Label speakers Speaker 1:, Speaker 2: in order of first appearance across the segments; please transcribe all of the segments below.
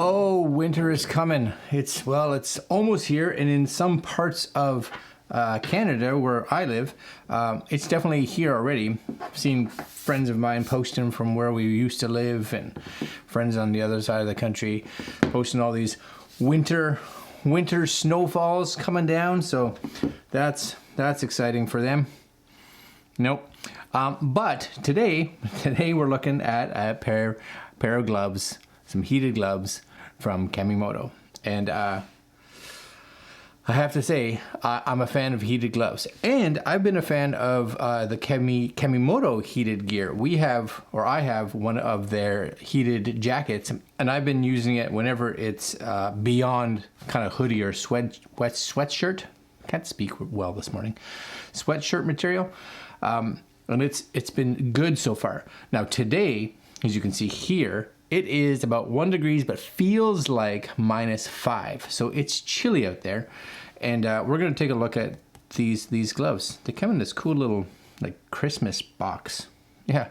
Speaker 1: Oh, winter is coming. It's almost here, and in some parts of Canada where I live, it's definitely here already. I've seen friends of mine posting from where we used to live, and friends on the other side of the country posting all these winter snowfalls coming down. So that's exciting for them. Nope. But today we're looking at a pair of gloves, some heated gloves from KemiMoto, and I have to say I'm a fan of heated gloves, and I've been a fan of the KemiMoto heated gear. I have one of their heated jackets, and I've been using it whenever it's beyond kind of hoodie or sweatshirt. Can't speak well this morning. Sweatshirt material, and it's been good so far. Now today, as you can see here, it is about 1 degree, but feels like -5. So it's chilly out there. And we're going to take a look at these gloves. They come in this cool little like Christmas box. Yeah.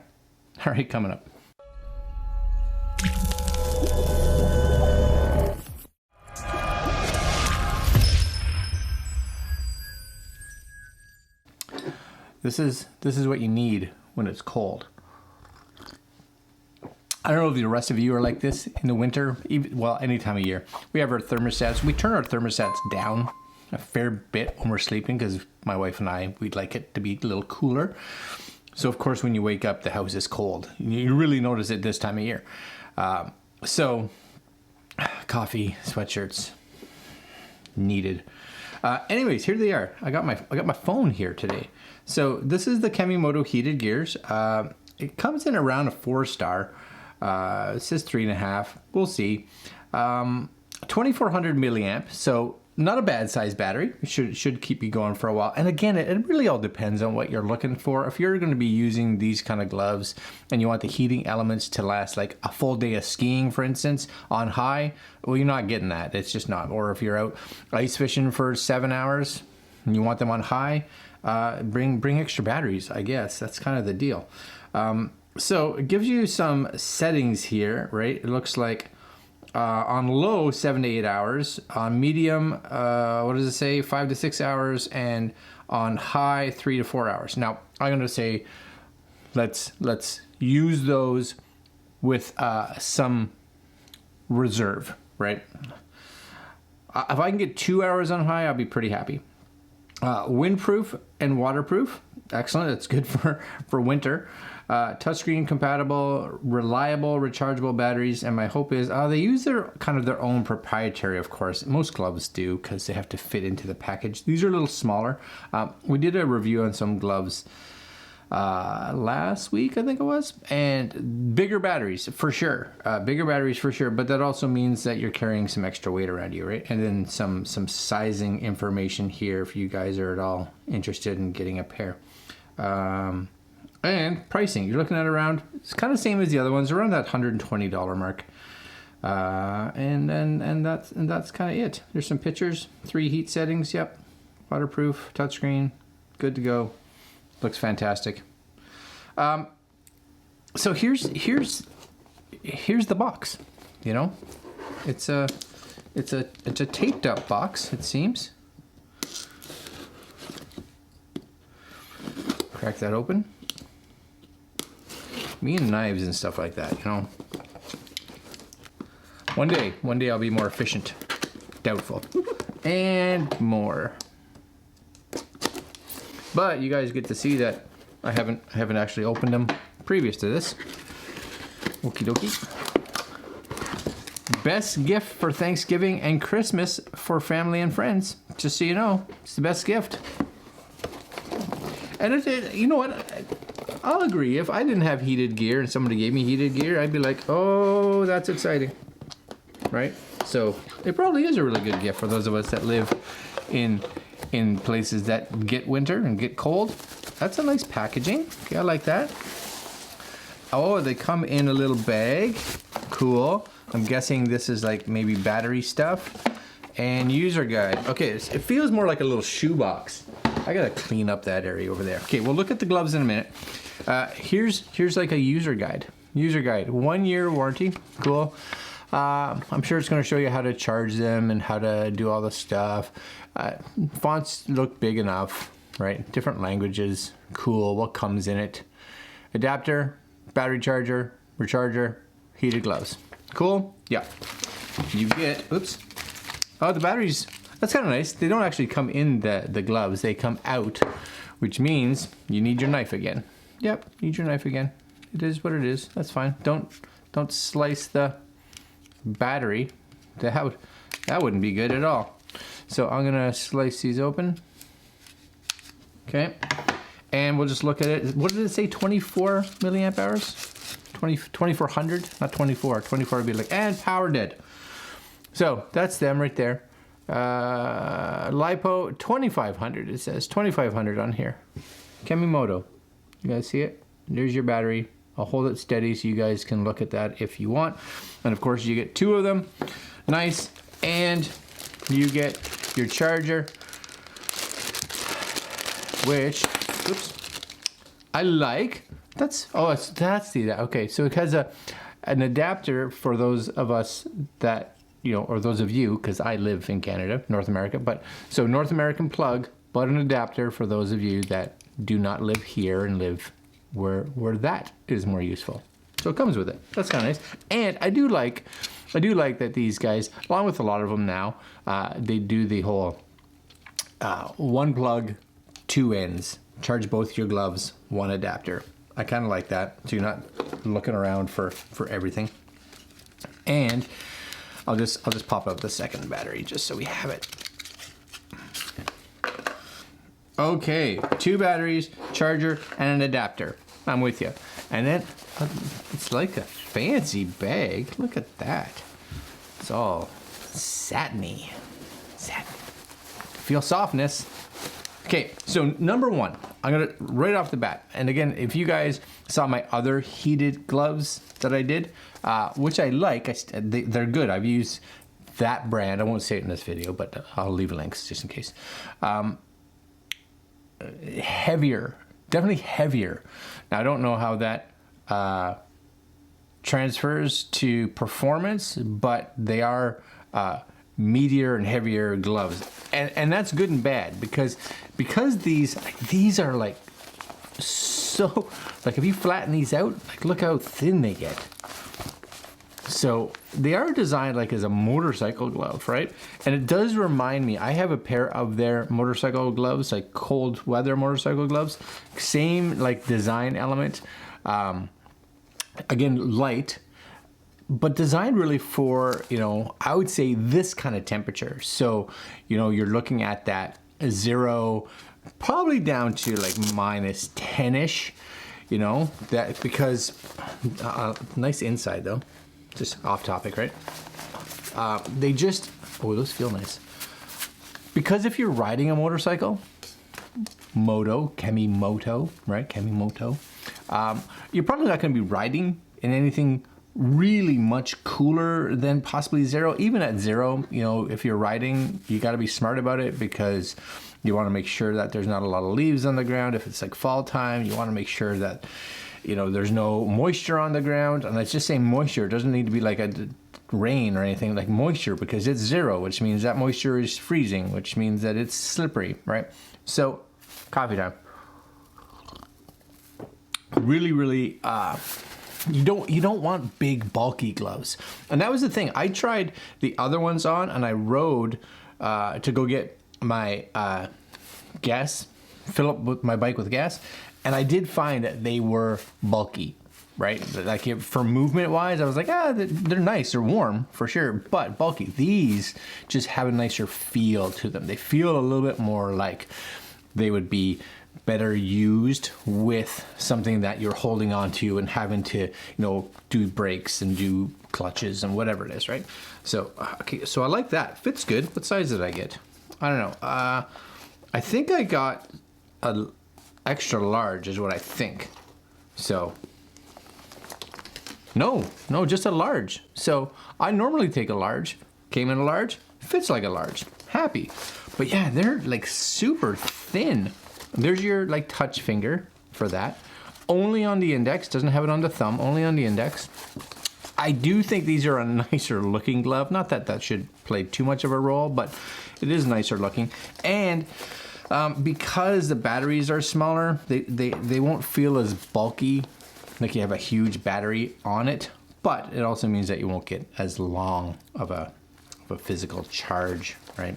Speaker 1: All right, coming up. This is what you need when it's cold. I don't know if the rest of you are like this in the winter, any time of year. We have our thermostats. We turn our thermostats down a fair bit when we're sleeping because my wife and I, we'd like it to be a little cooler. So of course, when you wake up, the house is cold. You really notice it this time of year. So coffee, sweatshirts, needed. Anyways, here they are. I got my phone here today. So this is the KemiMoto heated gears. It comes in around a 4-star. It says 3.5. We'll see. 2400 milliamp. So not a bad size battery. It should keep you going for a while. And again, it really all depends on what you're looking for. If you're going to be using these kind of gloves and you want the heating elements to last like a full day of skiing, for instance, on high, well, you're not getting that. It's just not. Or if you're out ice fishing for 7 hours and you want them on high, bring extra batteries, I guess. That's kind of the deal. So it gives you some settings here, right? It looks like on low, 7 to 8 hours. On medium, what does it say? 5 to 6 hours. And on high, 3 to 4 hours. Now, I'm going to say let's use those with some reserve, right? If I can get 2 hours on high, I'll be pretty happy. Windproof and waterproof. Excellent. It's good for winter. Touchscreen compatible, reliable, rechargeable batteries, and my hope is they use their own proprietary, of course. Most gloves do because they have to fit into the package. These are a little smaller. We did a review on some gloves last week, I think it was, and bigger batteries for sure. But that also means that you're carrying some extra weight around you, right? And then some sizing information here if you guys are at all interested in getting a pair. And pricing, you're looking at around, it's kind of same as the other ones, around that $120 mark. And that's kind of it. There's some pictures, 3 heat settings, yep. Waterproof, touchscreen, good to go. Looks fantastic. So here's the box. You know, it's a taped up box, it seems. Crack that open. Me and knives and stuff like that, you know. One day I'll be more efficient. Doubtful. And more. But you guys get to see that I haven't actually opened them previous to this. Okie dokie. Best gift for Thanksgiving and Christmas for family and friends. Just so you know, it's the best gift. And you know what? I'll agree. If I didn't have heated gear and somebody gave me heated gear, I'd be like, oh, that's exciting. Right? So it probably is a really good gift for those of us that live in places that get winter and get cold. That's a nice packaging. Okay, I like that. Oh, they come in a little bag. Cool. I'm guessing this is like maybe battery stuff. And user guide. Okay, it feels more like a little shoebox. I gotta clean up that area over there. Okay, we'll look at the gloves in a minute. Here's like a user guide. 1 year warranty. Cool. I'm sure it's going to show you how to charge them and how to do all the stuff. Fonts look big enough, right? Different languages, cool. What comes in it? Adapter, battery charger, recharger, heated gloves. Cool? Yeah. You get, oops. Oh, the batteries, that's kind of nice. They don't actually come in the gloves. They come out, which means you need your knife again. Yep, need your knife again. It is what it is. That's fine. Don't slice the battery. That wouldn't be good at all. So I'm gonna slice these open. Okay. And we'll just look at it. What did it say? 24 milliamp hours? 2400? Not 24. 24 would be like, and power dead. So that's them right there. LiPo 2500. It says 2500 on here. KemiMoto. You guys see it? There's your battery. I'll hold it steady so you guys can look at that if you want. And of course you get 2 of them. Nice. And you get your charger, which, oops, I like. That's the, okay, so it has an adapter for those of us that, you know, or those of you, because I live in Canada, North America, but so North American plug, but an adapter for those of you that do not live here and live where that is more useful. So it comes with it. That's kind of nice. And I do like that these guys, along with a lot of them now, they do the whole one plug, 2 ends. Charge both your gloves, 1 adapter. I kind of like that, so you're not looking around for everything. And I'll just pop up the second battery just so we have it. Okay, 2 batteries, charger, and an adapter. I'm with you. And then it's like a fancy bag. Look at that. It's all satiny. Feel softness. Okay, so number 1, I'm gonna right off the bat. And again, if you guys saw my other heated gloves that I did, which I like, they're good. I've used that brand. I won't say it in this video, but I'll leave links just in case. Heavier, definitely heavier. Now I don't know how that transfers to performance, but they are meatier and heavier gloves, and that's good and bad because these are like so, like if you flatten these out, like look how thin they get. So they are designed like as a motorcycle glove, right? And it does remind me, I have a pair of their motorcycle gloves, like cold weather motorcycle gloves, same like design element, again light, but designed really for, you know, I would say this kind of temperature. So, you know, you're looking at that 0, probably down to like minus 10-ish, you know, that because, nice inside though, just off topic, right? They just, oh, those feel nice. Because if you're riding a motorcycle, KemiMoto, right? KemiMoto, you're probably not gonna be riding in anything really much cooler than possibly 0. Even at 0, you know, if you're riding, you got to be smart about it because you want to make sure that there's not a lot of leaves on the ground. If it's like fall time, you want to make sure that, you know, there's no moisture on the ground. And let's just say moisture. It doesn't need to be like a rain or anything, like moisture, because it's 0, which means that moisture is freezing, which means that it's slippery, right? So coffee time. Really, really, you don't want big bulky gloves. And that was the thing. I tried the other ones on and I rode to go get my gas, fill up my bike with gas, and I did find that they were bulky, right? Like for movement wise, I was like, they're nice, they're warm for sure, but bulky. These just have a nicer feel to them. They feel a little bit more like they would be better used with something that you're holding on to and having to, you know, do brakes and do clutches and whatever it is, right? So, okay, so I like that. Fits good. What size did I get? I don't know. I think I got a extra large is what I think. So, no, just a large. So I normally take a large. Came in a large. Fits like a large. Happy. But yeah, they're like super thin. There's your like touch finger for that. Only on the index, doesn't have it on the thumb, only on the index. I do think these are a nicer looking glove. Not that that should play too much of a role, but it is nicer looking. And because the batteries are smaller, they won't feel as bulky, like you have a huge battery on it. But it also means that you won't get as long of a physical charge, right?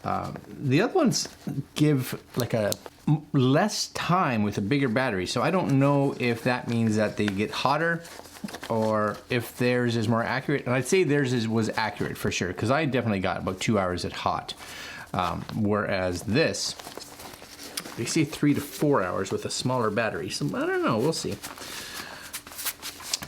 Speaker 1: The other ones give like a less time with a bigger battery. So I don't know if that means that they get hotter or if theirs is more accurate. And I'd say theirs was accurate for sure, because I definitely got about 2 hours at hot. Whereas this, they say 3 to 4 hours with a smaller battery. So I don't know, we'll see.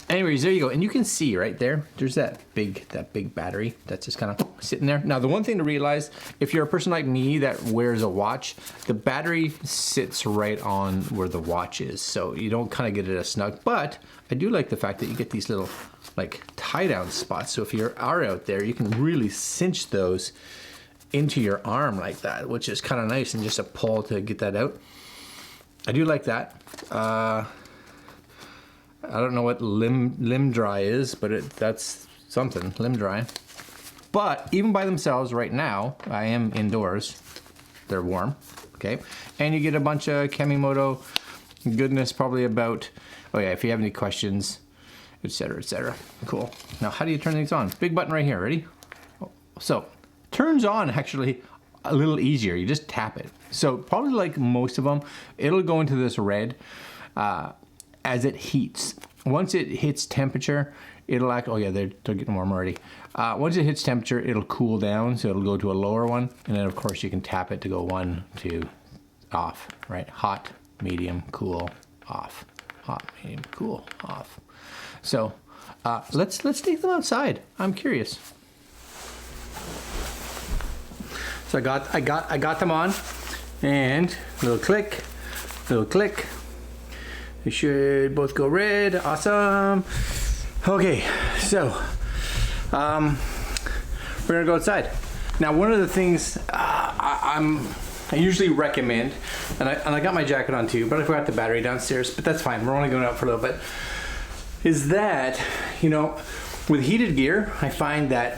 Speaker 1: Anyways, there you go. And you can see right there, there's that big battery that's just kind of sitting there. Now, the one thing to realize, if you're a person like me that wears a watch, the battery sits right on where the watch is. So you don't kind of get it as snug. But I do like the fact that you get these little like tie down spots. So if you are out there, you can really cinch those into your arm like that, which is kind of nice, and just a pull to get that out. I do like that. I don't know what limb dry is, but that's something, limb dry. But even by themselves right now, I am indoors, they're warm, okay? And you get a bunch of KemiMoto goodness, probably about, oh yeah, if you have any questions, etc., etc. Cool. Now, how do you turn these on? Big button right here, ready? So, turns on actually a little easier, you just tap it. So probably like most of them, it'll go into this red, as it heats. Once it hits temperature, it'll act, oh yeah, they're getting warm already. Once it hits temperature, it'll cool down, so it'll go to a lower one, and then of course you can tap it to go 1, 2, off, right? Hot, medium, cool, off. Hot, medium, cool, off. So let's take them outside. I'm curious. So I got them on, and little click, little click. They should both go red. Awesome. Okay, so we're gonna go outside. Now, one of the things I usually recommend, and I got my jacket on too, but I forgot the battery downstairs. But that's fine. We're only going out for a little bit. Is that, you know, with heated gear, I find that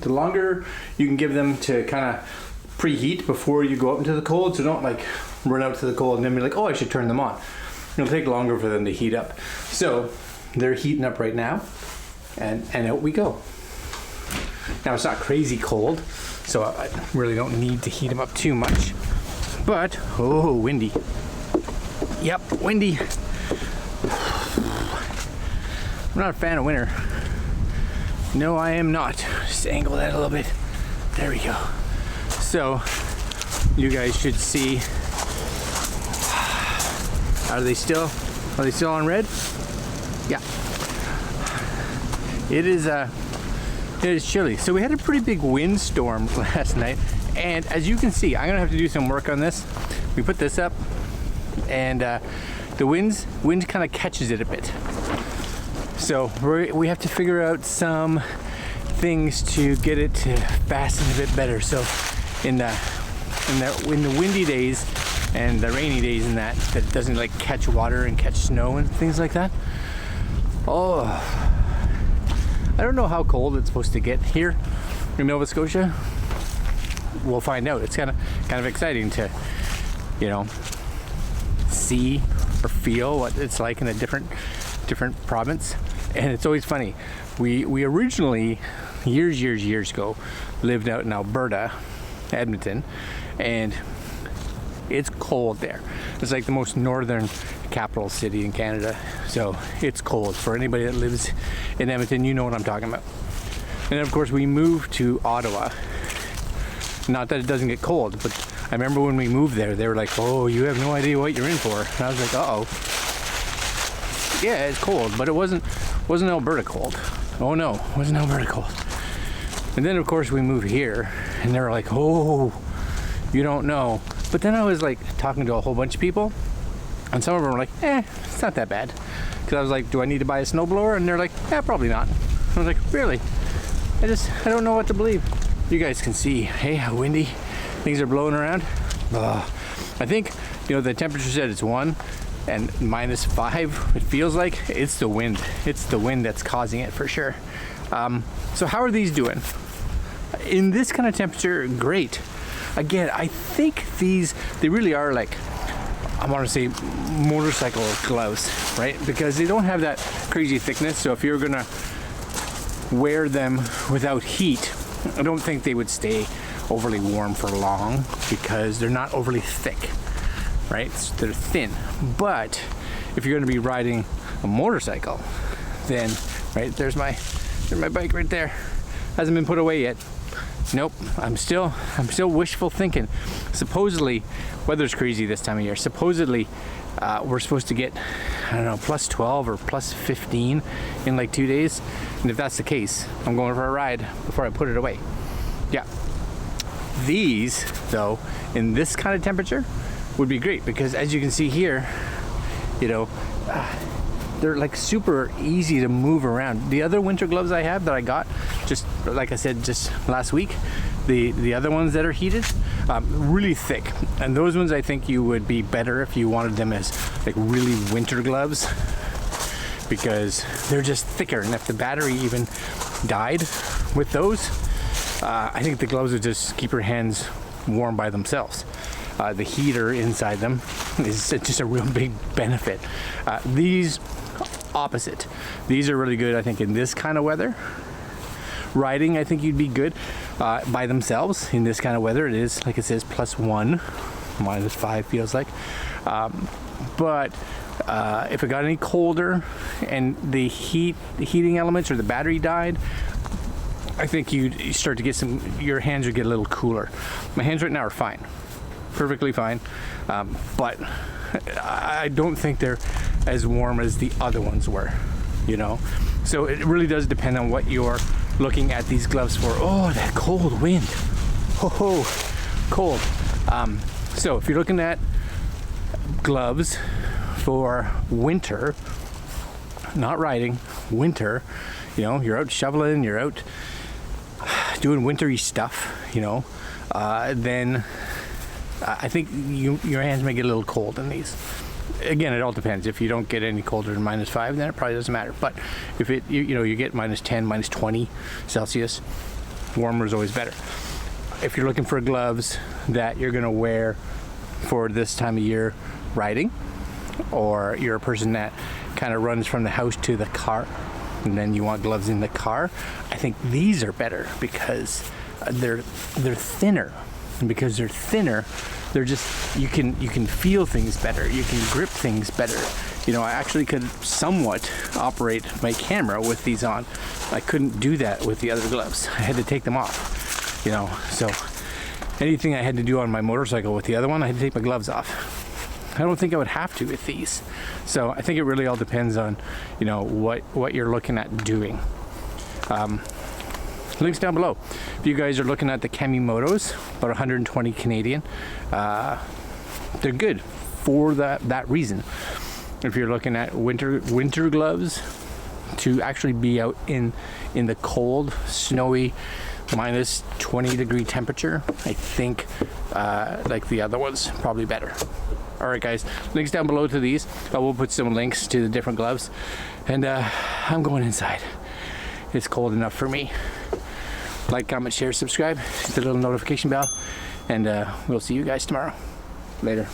Speaker 1: the longer you can give them to kind of preheat before you go out into the cold, so don't like run out to the cold and then be like, oh, I should turn them on. It'll take longer for them to heat up. So they're heating up right now, and out we go. Now it's not crazy cold, so I really don't need to heat them up too much. But, oh, windy. Yep, windy. I'm not a fan of winter. No, I am not. Just angle that a little bit. There we go. So, you guys should see. Are they still on red? Yeah. It is chilly. So we had a pretty big windstorm last night, and as you can see, I'm gonna have to do some work on this. We put this up, and the wind kind of catches it a bit. So we have to figure out some things to get it to fasten a bit better. So in the windy days and the rainy days and that it doesn't like catch water and catch snow and things like that. Oh, I don't know how cold it's supposed to get here in Nova Scotia. We'll find out. It's kind of exciting to, you know, see or feel what it's like in a different province. And it's always funny. We originally years ago lived out in Alberta, Edmonton, and it's cold there. It's like the most northern capital city in Canada, so it's cold. For anybody that lives in Edmonton, you know what I'm talking about. And of course we moved to Ottawa. Not that it doesn't get cold, but I remember when we moved there, they were like, oh, you have no idea what you're in for. And I was like, uh-oh. Yeah, it's cold, but it wasn't Alberta cold. Oh no, it wasn't Alberta cold. And then of course we moved here, and they were like, oh, you don't know. But then I was like talking to a whole bunch of people, and some of them were like, it's not that bad. Because I was like, do I need to buy a snowblower? And they're like, probably not. I was like, really? I don't know what to believe. You guys can see, hey, how windy things are blowing around. I think, you know, the temperature said it's 1. and -5, it feels like it's the wind. It's the wind that's causing it for sure. So how are these doing? In this kind of temperature, great. Again, I think they really are like, I want to say motorcycle gloves, right? Because they don't have that crazy thickness. So if you're gonna wear them without heat, I don't think they would stay overly warm for long because they're not overly thick, right? They're thin. But if you're gonna be riding a motorcycle, then, right, there's my bike right there. Hasn't been put away yet. Nope, I'm still wishful thinking. Supposedly, weather's crazy this time of year. Supposedly, we're supposed to get, I don't know, +12 or +15 in like 2 days. And if that's the case, I'm going for a ride before I put it away. Yeah. These, though, in this kind of temperature, would be great because as you can see here, you know, they're like super easy to move around. The other winter gloves I have that I got, just like I said, just last week, the other ones that are heated, really thick. And those ones I think you would be better if you wanted them as like really winter gloves because they're just thicker. And if the battery even died with those, I think the gloves would just keep your hands warm by themselves. The heater inside them is just a real big benefit. These opposite. These are really good, I think, in this kind of weather. Riding, I think you'd be good by themselves in this kind of weather. It is, like it says, +1, -5 feels like. But if it got any colder and the heating elements or the battery died, I think you start to get your hands would get a little cooler. My hands right now are fine, perfectly fine, but I don't think they're as warm as the other ones were, you know? So it really does depend on what you're looking at these gloves for. Oh, that cold wind. Oh, cold. So if you're looking at gloves for winter, not riding, winter, you know, you're out shoveling, you're out doing wintry stuff, you know, then I think your hands may get a little cold in these. Again, it all depends. If you don't get any colder than -5, then it probably doesn't matter. But if you get -10, -20 Celsius, warmer is always better. If you're looking for gloves that you're gonna wear for this time of year riding, or you're a person that kind of runs from the house to the car, and then you want gloves in the car, I think these are better because they're thinner. And because they're thinner, they're just, you can feel things better, you can grip things better. You know, I actually could somewhat operate my camera with these on. I couldn't do that with the other gloves. I had to take them off, you know. So anything I had to do on my motorcycle with the other one, I had to take my gloves off. I don't think I would have to with these. So I think it really all depends on, you know, what you're looking at doing. Links down below. If you guys are looking at the KemiMotos, about 120 Canadian, they're good for that reason. If you're looking at winter gloves to actually be out in the cold, snowy, -20-degree temperature, I think like the other ones, probably better. All right, guys, links down below to these. We'll put some links to the different gloves, and I'm going inside. It's cold enough for me. Like, comment, share, subscribe, hit the little notification bell, and we'll see you guys tomorrow. Later.